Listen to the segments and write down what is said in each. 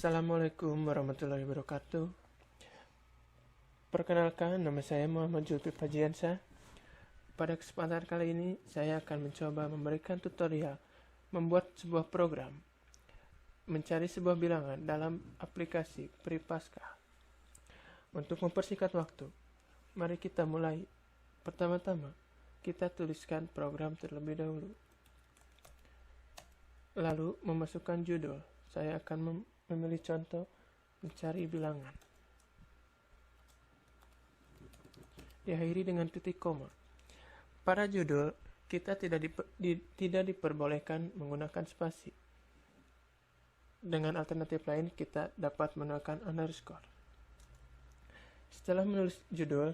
Assalamualaikum warahmatullahi wabarakatuh. Perkenalkan, nama saya Muhammad Zulfi Fajiansyah. Pada kesempatan kali ini, saya akan mencoba memberikan tutorial membuat sebuah program mencari sebuah bilangan dalam aplikasi Pripaska. Untuk mempersingkat waktu, mari kita mulai. Pertama-tama, kita tuliskan program terlebih dahulu. Lalu memasukkan judul. Saya akan memilih contoh mencari bilangan. Diakhiri dengan titik koma. Pada judul, kita tidak diperbolehkan menggunakan spasi. Dengan alternatif lain, kita dapat menggunakan underscore. Setelah menulis judul,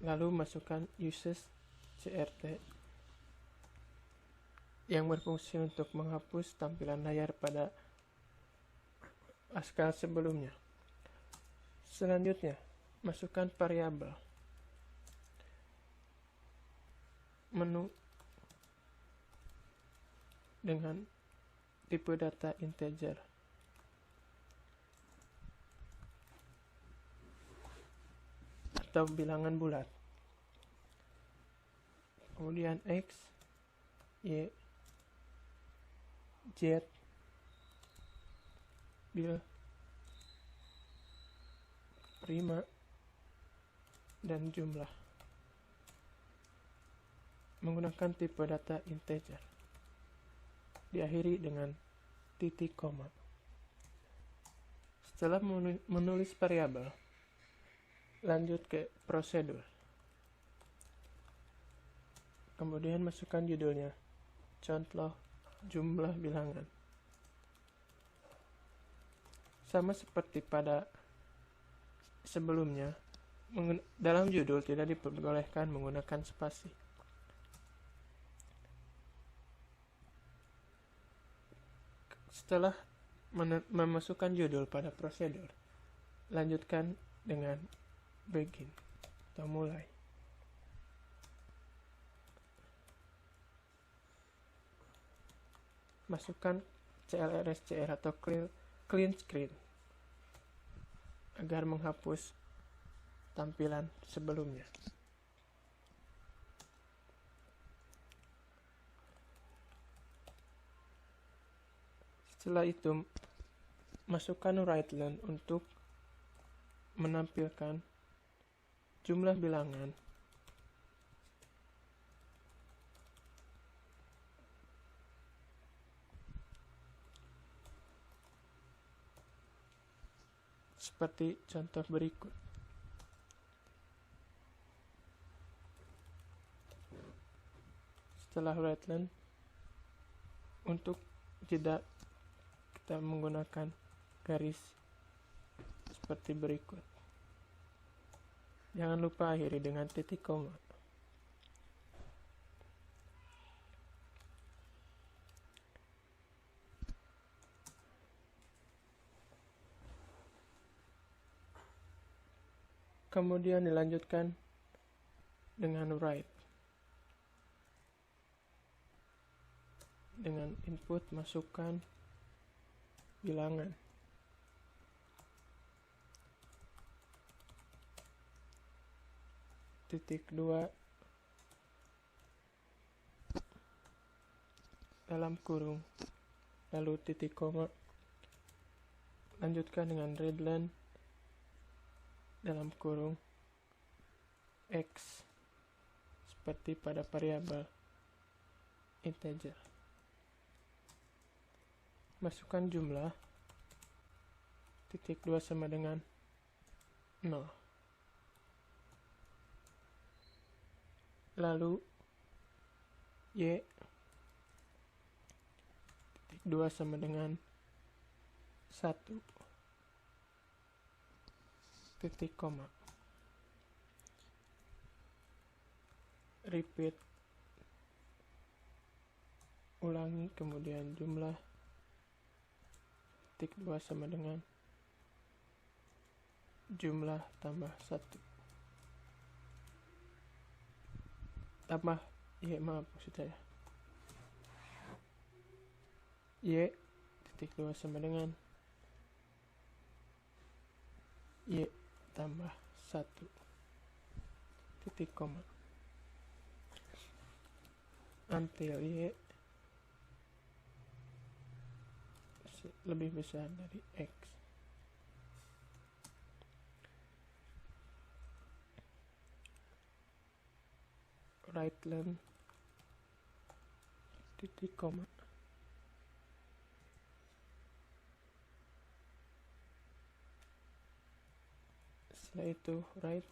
lalu masukkan uses crt yang berfungsi untuk menghapus tampilan layar pada Pascal sebelumnya. Selanjutnya, masukkan variabel. Menu dengan tipe data integer. Atau bilangan bulat. Kemudian X, Y, Z, bil, prima, dan jumlah. Menggunakan tipe data integer. Diakhiri dengan titik koma. Setelah menulis variabel, lanjut ke prosedur. Kemudian masukkan judulnya. Contoh jumlah bilangan. Sama seperti pada sebelumnya, dalam judul tidak diperbolehkan menggunakan spasi. Setelah memasukkan judul pada prosedur, lanjutkan dengan begin atau mulai. Masukkan CLRSCR atau clean screen agar menghapus tampilan sebelumnya. Setelah itu, masukkan WriteLine untuk menampilkan jumlah bilangan seperti contoh berikut. Setelah WriteLine, untuk jeda kita menggunakan garis seperti berikut. Jangan lupa akhiri dengan titik koma. Kemudian dilanjutkan dengan write. Dengan input masukkan bilangan. Titik 2 dalam kurung, lalu titik koma. Lanjutkan dengan readline dalam kurung X seperti pada variabel integer. Masukkan jumlah, titik 2 sama dengan 0. Lalu Y, titik 2 sama dengan 1. Titik koma. Repeat. Ulangi, kemudian jumlah titik 2 sama dengan jumlah tambah 1 tambah maksud saya Y titik 2 sama dengan Y tambah 1 titik koma until Y lebih besar dari X. Right len titik koma setelah itu right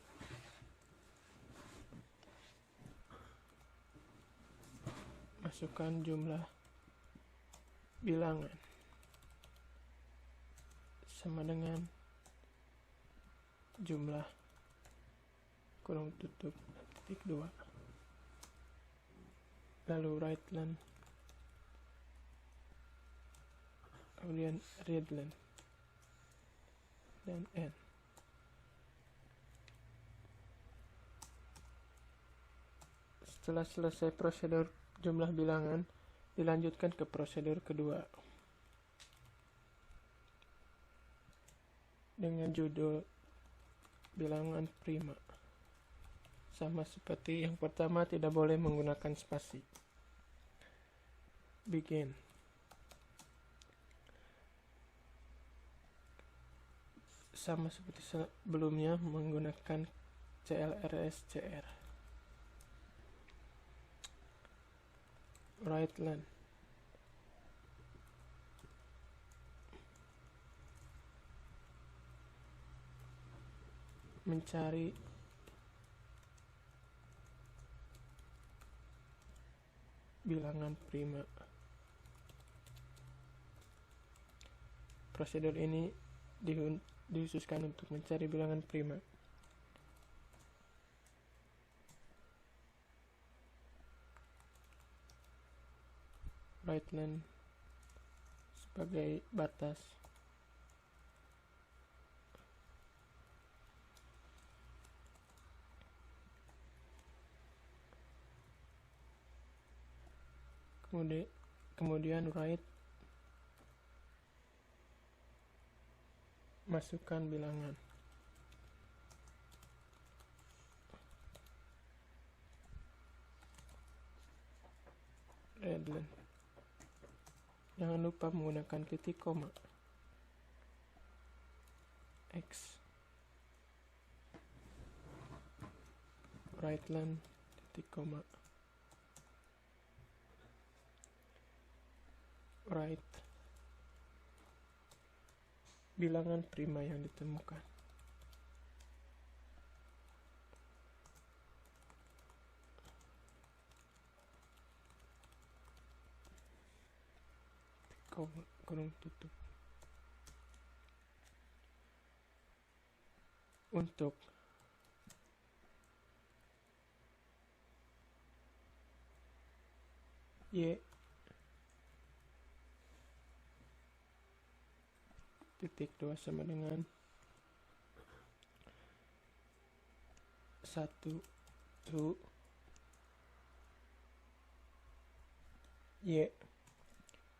masukkan jumlah bilangan sama dengan jumlah kurung tutup titik 2, lalu right len, kemudian read len dan end. Setelah selesai prosedur jumlah bilangan, dilanjutkan ke prosedur kedua dengan judul bilangan prima. Sama seperti yang pertama, tidak boleh menggunakan spasi. Begin. Sama seperti sebelumnya, menggunakan CLRSCR. Right len, mencari bilangan prima. Prosedur ini dikhususkan untuk mencari bilangan prima. Right len sebagai batas. Kemudian right masukkan bilangan. Read len. Jangan lupa menggunakan titik koma. X. Right len titik koma. Right. Bilangan prima yang ditemukan. Kurung tutup. Untuk Y titik 2 sama dengan 1 2 Y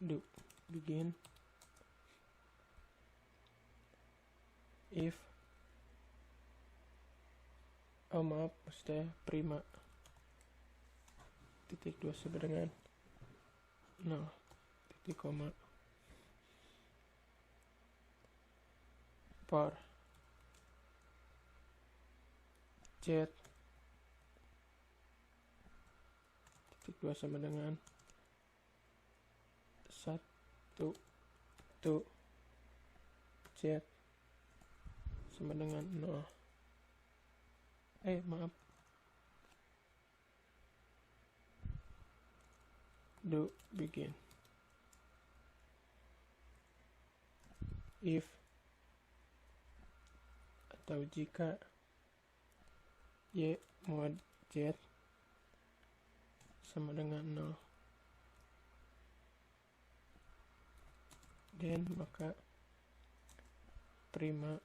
do. Begin. If maksudnya prima titik 2 sama dengan 0 titik koma for Z titik 2 sama dengan 1 2 Z sama dengan 0. Do begin. If atau jika Y mod Z sama dengan 0, then maka prima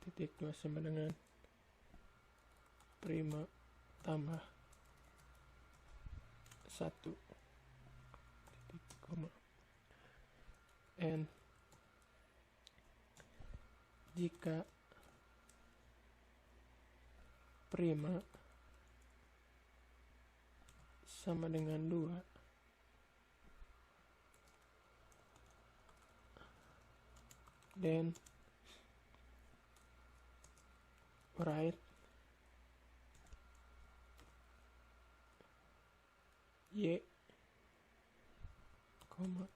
titik 2 sama dengan prima tambah 1 titik koma and jika prima sama dengan 2, then write y, koma,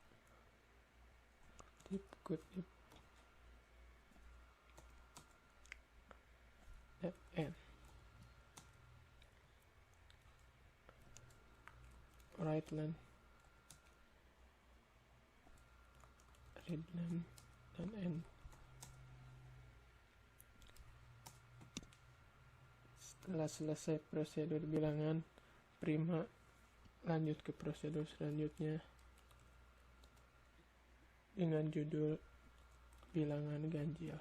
kutip dan n. Write len, read len, dan n. Setelah selesai prosedur bilangan prima, lanjut ke prosedur selanjutnya dengan judul bilangan ganjil.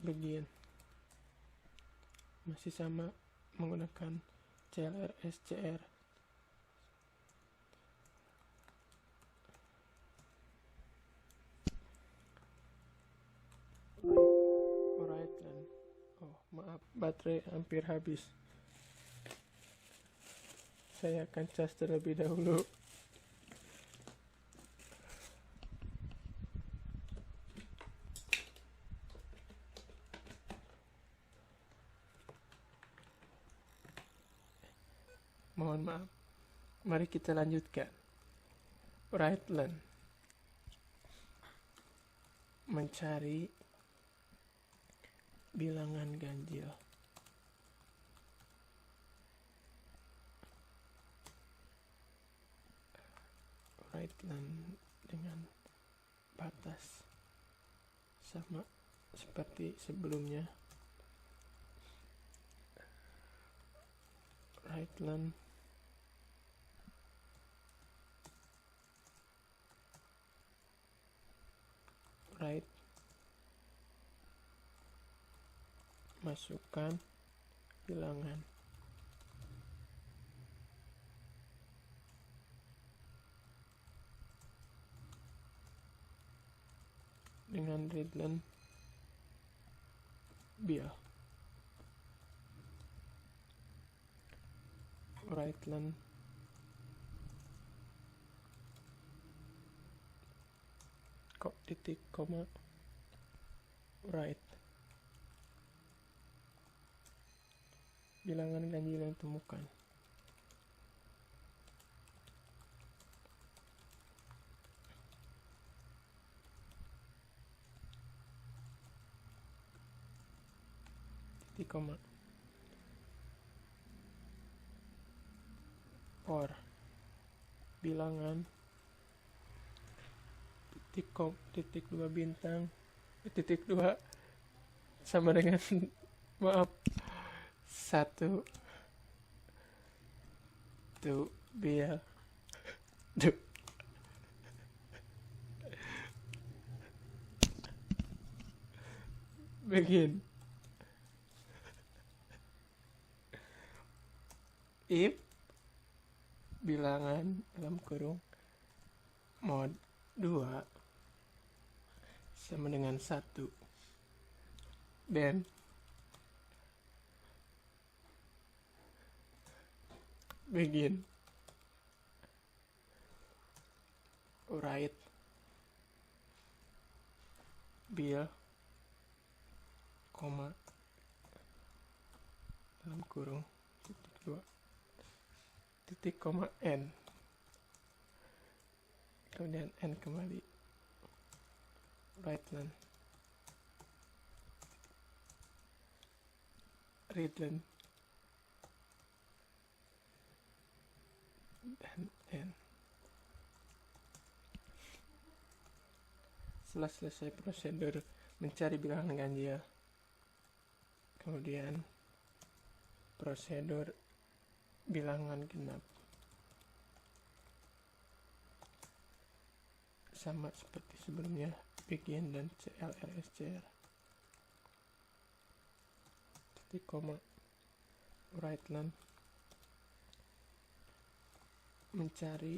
Begin. Masih sama menggunakan CLRSCR. Alright then. Oh maaf, baterai hampir habis. Saya akan cas terlebih dahulu. Mohon maaf. Mari kita lanjutkan. Write len, mencari bilangan ganjil. Write len dengan batas sama seperti sebelumnya. Write len write, masukkan bilangan. Dengan read len bil. Write len kok titik koma write, bilangan ganjil yang temukan. Titik koma or bilangan titik 2 bintang titik 2 sama dengan maaf 1 tuh bil duh. Begin. If bilangan dalam kurung mod 2 sama dengan 1, then begin. Write bil, koma, dalam kurung titik 2 titik koma n, kemudian n kembali. Write len read len dan n. Setelah selesai prosedur mencari bilangan ganjil, kemudian prosedur bilangan genap, sama seperti sebelumnya, begin dan CLRSCR. Titik koma write len mencari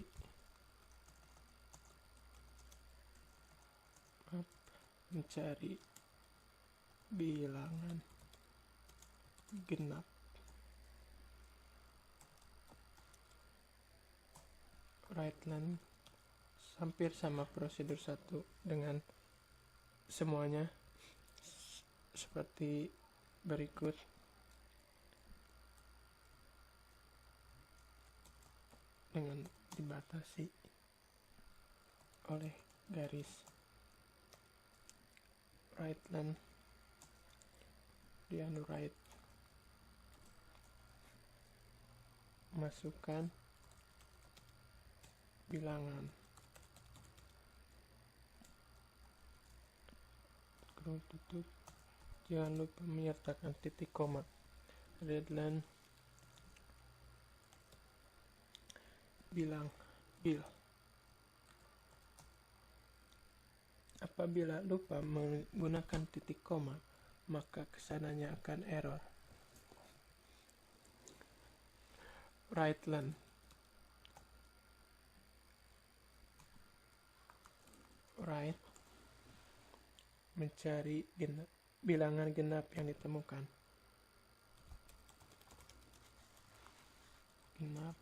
bilangan genap. Right-len hampir sama prosedur satu dengan semuanya seperti berikut. Dengan dibatasi oleh garis right-len di right, masukkan bilangan kurung tutup, jangan lupa menyertakan titik koma. Redline bilang bil. Apabila lupa menggunakan titik koma, maka kesananya akan error. Right-len right, mencari bilangan genap yang ditemukan. Genap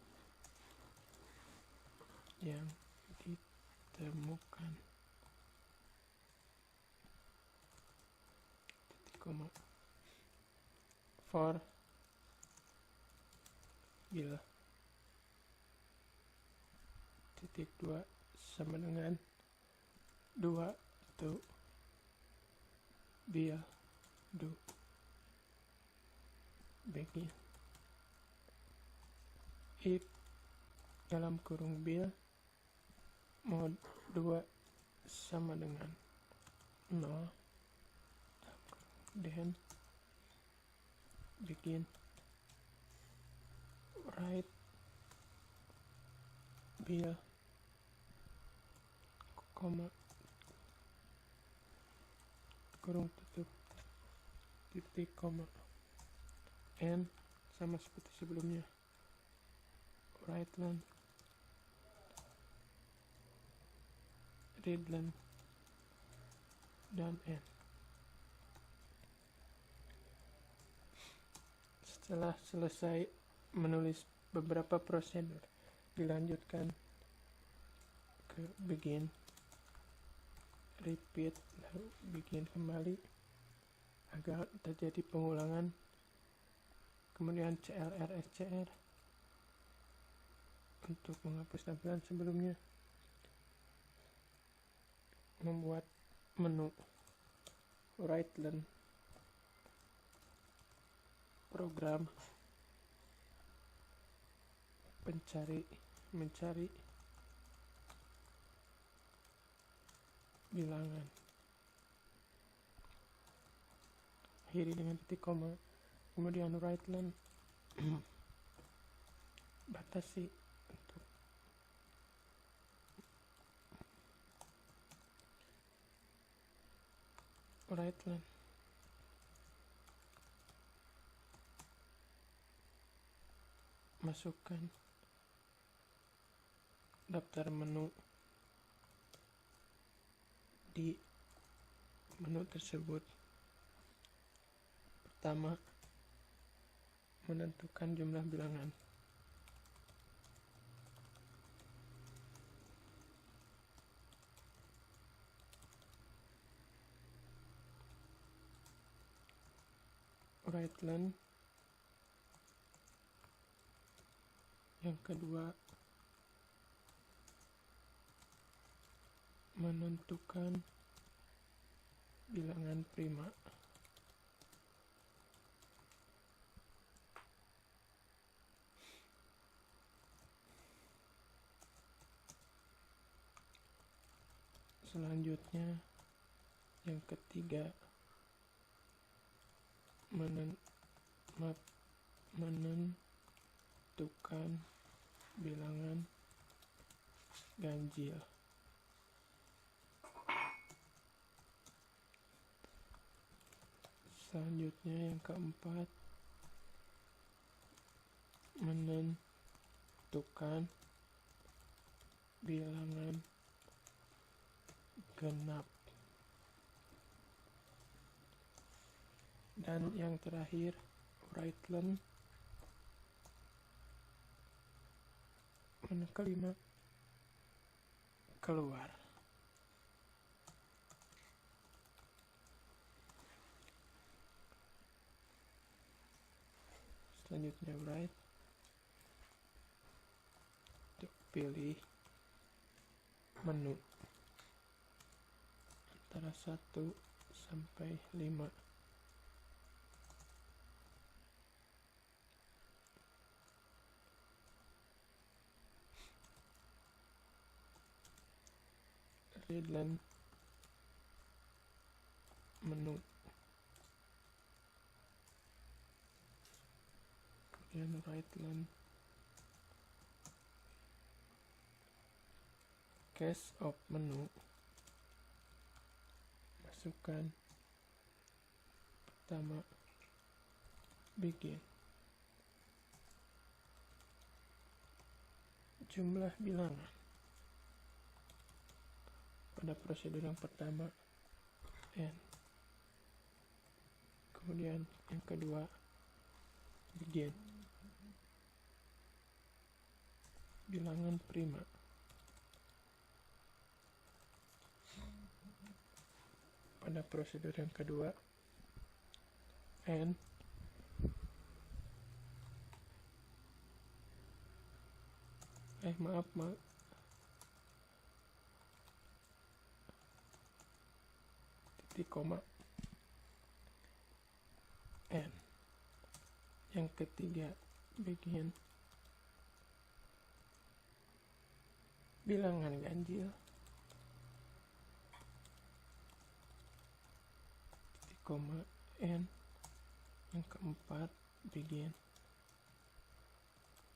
yang ditemukan. Titik koma. For bil titik 2 sama dengan 2 to bil do begin. If dalam kurung bil mod 2 sama dengan 0, then begin right bil koma kurung tutup titik koma and sama seperti sebelumnya. Right-len readline dan end. Setelah selesai menulis beberapa prosedur, dilanjutkan ke begin, repeat, lalu begin kembali agar terjadi pengulangan, kemudian CLR SCR untuk menghapus tampilan sebelumnya, membuat menu right-len program mencari bilangan, akhiri dengan titik koma, kemudian right-len batasi untuk right-len masukkan daftar menu di menu tersebut. Pertama, menentukan jumlah bilangan. Right-len. Yang kedua, menentukan bilangan prima. Selanjutnya, yang ketiga, menentukan bilangan ganjil. Selanjutnya yang keempat, menentukan bilangan genap. Dan yang terakhir, Wrightland mana kelima, keluar. Selanjutnya write, pilih menu antara 1 sampai 5. Readline menu, kemudian Wrightland cache of menu, masukkan pertama begin, jumlah bilangan. Pada prosedur yang pertama n, kemudian yang kedua begin, bilangan prima. Pada prosedur yang kedua n, maaf titik koma n. Yang ketiga begin, bilangan ganjil, titik koma n. Yang keempat begin,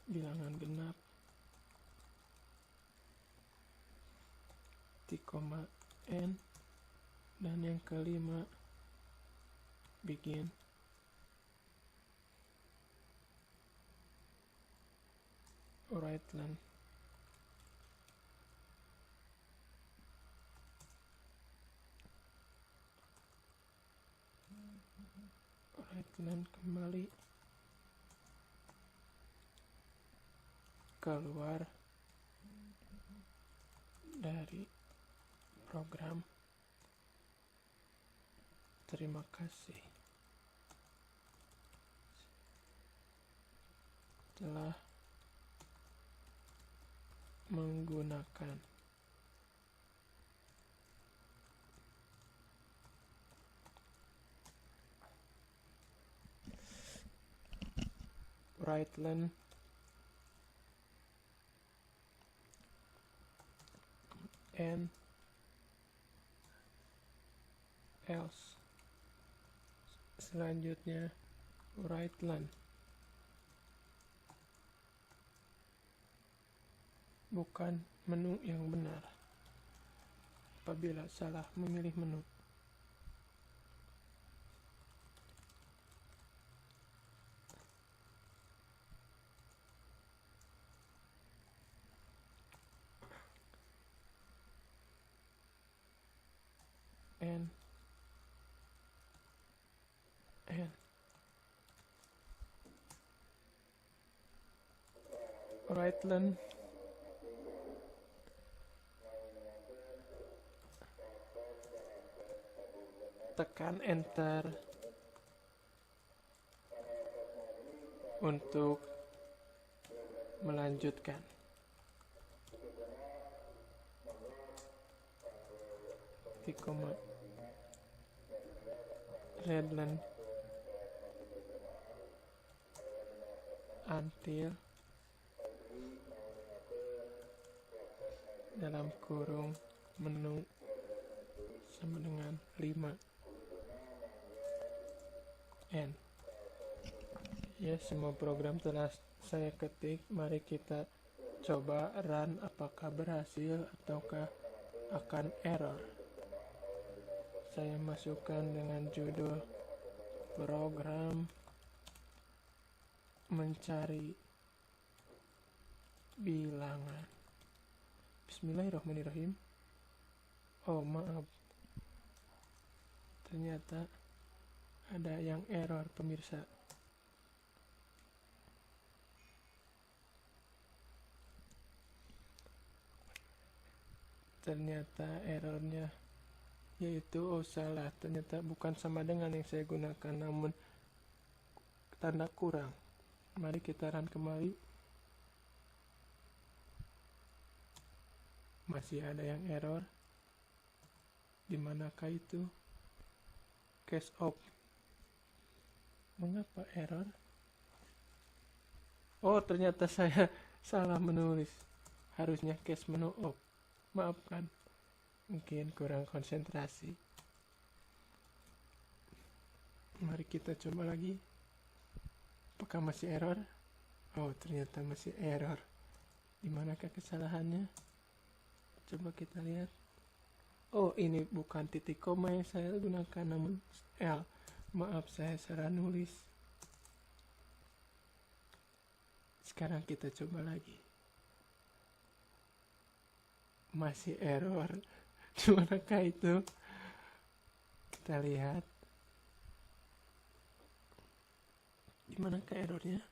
bilangan genap, titik koma n. Dan yang kelima begin, Wrightland kembali, keluar dari program. Terima kasih telah menggunakan Wrightland and else. Selanjutnya Wrightland bukan menu yang benar apabila salah memilih menu. And Wrightland tekan enter untuk melanjutkan. Titik koma Redland until dalam kurung menu sama dengan 5 n. Ya, semua program telah saya ketik. Mari kita coba run apakah berhasil ataukah akan error. Saya masukkan dengan judul program mencari bilangan. Bismillahirrahmanirrahim. Oh maaf, ternyata ada yang error pemirsa. Ternyata errornya yaitu salah, ternyata bukan sama dengan yang saya gunakan, namun tanda kurang. Mari kita run kembali. Masih ada yang error. Dimanakah itu? Cache off. Mengapa error? Oh, ternyata saya salah menulis. Harusnya cache menu off. Maafkan. Mungkin kurang konsentrasi. Mari kita coba lagi. Apakah masih error? Oh, ternyata masih error. Dimanakah kesalahannya? Coba kita lihat. Oh, ini bukan titik koma yang saya gunakan, namun L. Maaf, saya salah nulis. Sekarang kita coba lagi. Masih error. Dimanakah itu? Kita lihat. Dimanakah errornya?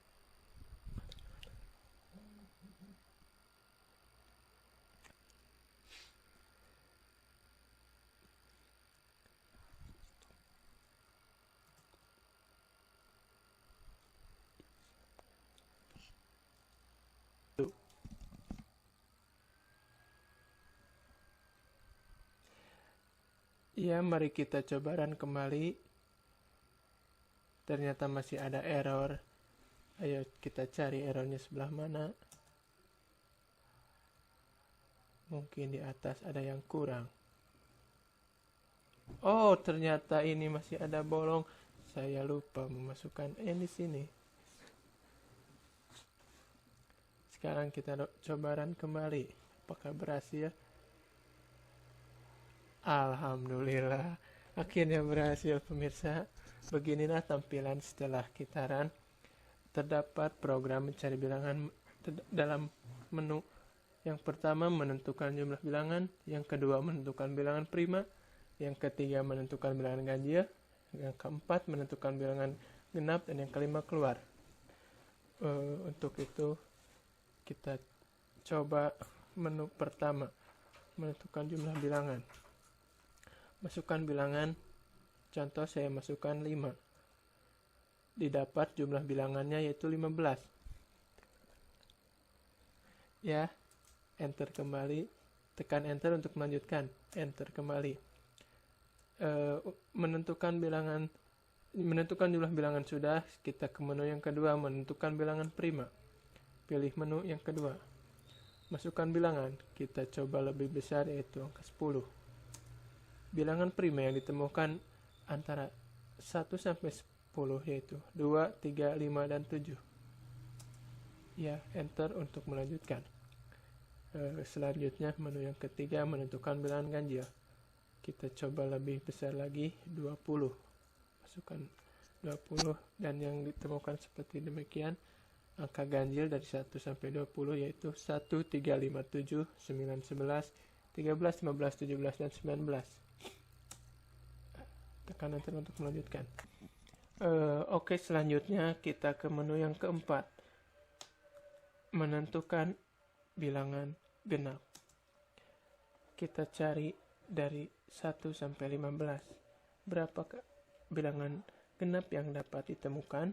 Ya, mari kita coba run kembali. Ternyata masih ada error. Ayo kita cari errornya sebelah mana. Mungkin di atas ada yang kurang. Oh, ternyata ini masih ada bolong. Saya lupa memasukkan N di sini. Sekarang kita coba run kembali. Apakah berhasil? Alhamdulillah, akhirnya berhasil pemirsa. Beginilah tampilan setelah kita run. Terdapat program mencari bilangan dalam menu. Yang pertama menentukan jumlah bilangan, yang kedua menentukan bilangan prima, yang ketiga menentukan bilangan ganjil, yang keempat menentukan bilangan genap, dan yang kelima keluar. Untuk itu kita coba menu pertama, menentukan jumlah bilangan. Masukkan bilangan, contoh saya masukkan 5. Didapat jumlah bilangannya yaitu 15. Ya, enter kembali, tekan enter untuk melanjutkan, enter kembali. Menentukan jumlah bilangan sudah, kita ke menu yang kedua, menentukan bilangan prima. Pilih menu yang kedua. Masukkan bilangan, kita coba lebih besar yaitu angka 10. Bilangan prima yang ditemukan antara 1 sampai 10 yaitu 2, 3, 5, dan 7. Ya, enter untuk melanjutkan. Selanjutnya menu yang ketiga, menentukan bilangan ganjil. Kita coba lebih besar lagi, 20. Masukkan 20, dan yang ditemukan seperti demikian. Angka ganjil dari 1 sampai 20 yaitu 1, 3, 5, 7, 9, 11, 13, 15, 17, dan 19. Tekan enter untuk melanjutkan. Oke, selanjutnya kita ke menu yang keempat. Menentukan bilangan genap. Kita cari dari 1 sampai 15. Berapa bilangan genap yang dapat ditemukan?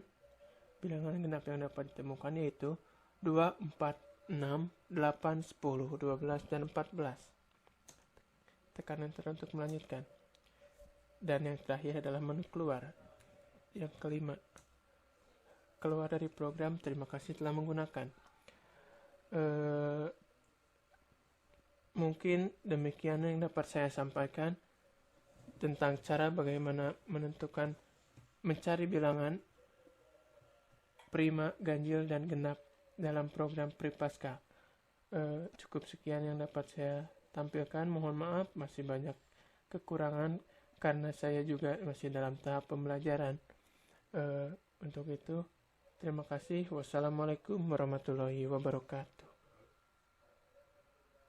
Bilangan genap yang dapat ditemukan yaitu 2, 4, 6, 8, 10, 12, dan 14. Tekan enter untuk melanjutkan. Dan yang terakhir adalah menu keluar. Yang kelima, keluar dari program. Terima kasih telah menggunakan. Mungkin demikian yang dapat saya sampaikan tentang cara bagaimana mencari bilangan prima, ganjil, dan genap dalam program Pripaska. Cukup sekian yang dapat saya tampilkan. Mohon maaf masih banyak kekurangan karena saya juga masih dalam tahap pembelajaran. Untuk itu, terima kasih. Wassalamualaikum warahmatullahi wabarakatuh.